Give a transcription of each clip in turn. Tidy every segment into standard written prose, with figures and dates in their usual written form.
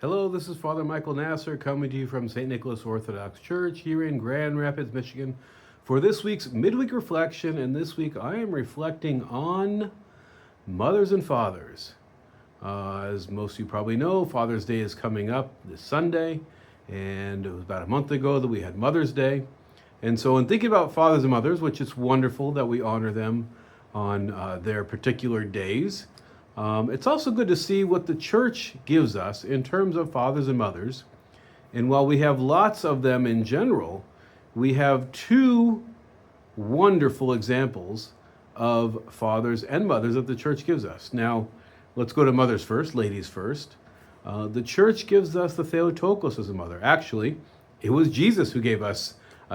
Hello, this is Father Michael Nasser coming to you from St. Nicholas Orthodox Church here in Grand Rapids, Michigan for this week's Midweek Reflection. And this week I am reflecting on mothers and fathers. As most of you probably know, Father's Day is coming up this Sunday, and it was about a month ago that we had Mother's Day. And so in thinking about fathers and mothers, which it's wonderful that we honor them on their particular days, it's also good to see what the church gives us in terms of fathers and mothers. And while we have lots of them in general, we have two wonderful examples of fathers and mothers that the church gives us. Now, let's go to mothers first, ladies first. The church gives us the Theotokos as a mother. Actually, it was Jesus who gave us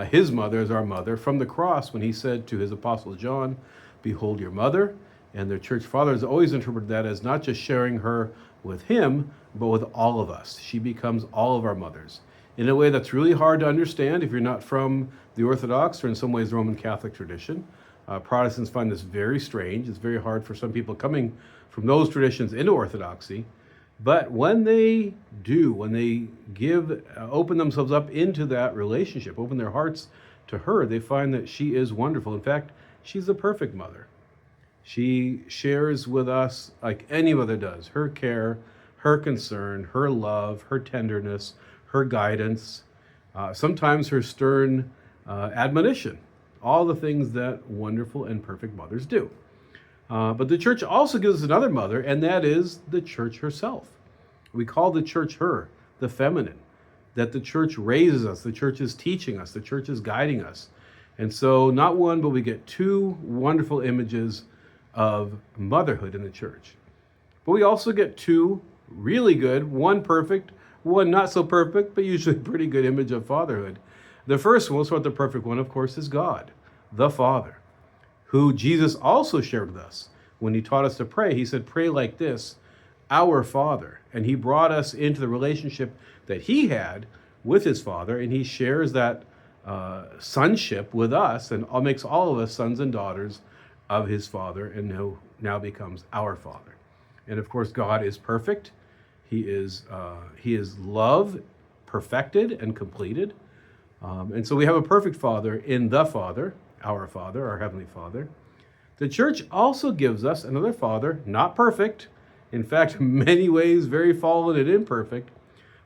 his mother as our mother from the cross when he said to his apostle John, "Behold your mother." And their church fathers always interpreted that as not just sharing her with him, but with all of us. She becomes all of our mothers in a way that's really hard to understand if you're not from the Orthodox or in some ways the Roman Catholic tradition. Protestants find this very strange. It's very hard for some people coming from those traditions into Orthodoxy. But when they do, when they open themselves up into that relationship, open their hearts to her, they find that she is wonderful. In fact, she's the perfect mother. She shares with us, like any mother does, her care, her concern, her love, her tenderness, her guidance, sometimes her stern admonition, all the things that wonderful and perfect mothers do. But the church also gives us another mother, and that is the church herself. We call the church her, the feminine, that the church raises us, the church is teaching us, the church is guiding us. And so not one, but we get two wonderful images of motherhood in the church. But we also get two really good, one perfect, one not so perfect, but usually pretty good image of fatherhood. The first one, so the perfect one, of course, is God, the Father, who Jesus also shared with us. When he taught us to pray, he said, "Pray like this, our Father." And he brought us into the relationship that he had with his Father, and he shares that sonship with us and makes all of us sons and daughters of his Father, and who now becomes our Father. And of course, God is perfect. He is love perfected and completed. And so we have a perfect Father in the Father, our Heavenly Father. The church also gives us another Father, not perfect, in fact, in many ways very fallen and imperfect,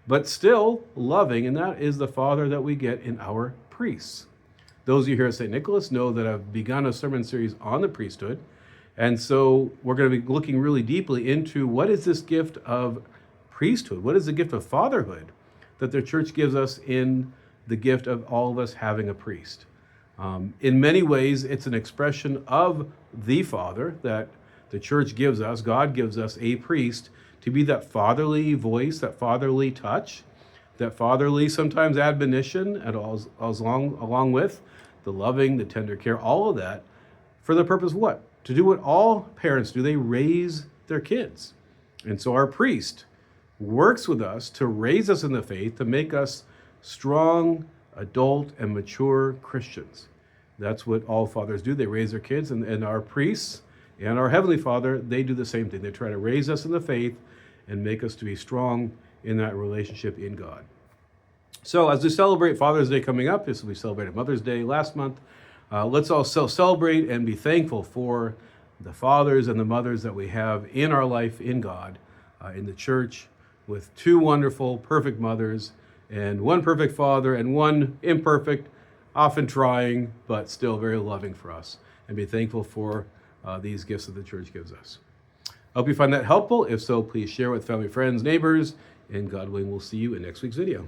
but still loving, and that is the Father that we get in our priests. Those of you here at St. Nicholas know that I've begun a sermon series on the priesthood. And so we're going to be looking really deeply into what is this gift of priesthood? What is the gift of fatherhood that the church gives us in the gift of all of us having a priest? In many ways, it's an expression of the Father that the church gives us. God gives us a priest to be that fatherly voice, that fatherly touch, that fatherly sometimes admonition, and along with the loving, the tender care, all of that, for the purpose of what? To do what all parents do, they raise their kids. And so our priest works with us to raise us in the faith, to make us strong, adult, and mature Christians. That's what all fathers do. They raise their kids, and our priests and our Heavenly Father, they do the same thing. They try to raise us in the faith and make us to be strong in that relationship in God. So as we celebrate Father's Day coming up, we celebrated Mother's Day last month, let's also celebrate and be thankful for the fathers and the mothers that we have in our life in God, in the church, with two wonderful, perfect mothers, and one perfect father, and one imperfect, often trying, but still very loving for us. And be thankful for these gifts that the church gives us. I hope you find that helpful. If so, please share with family, friends, neighbors, and God willing, we'll see you in next week's video.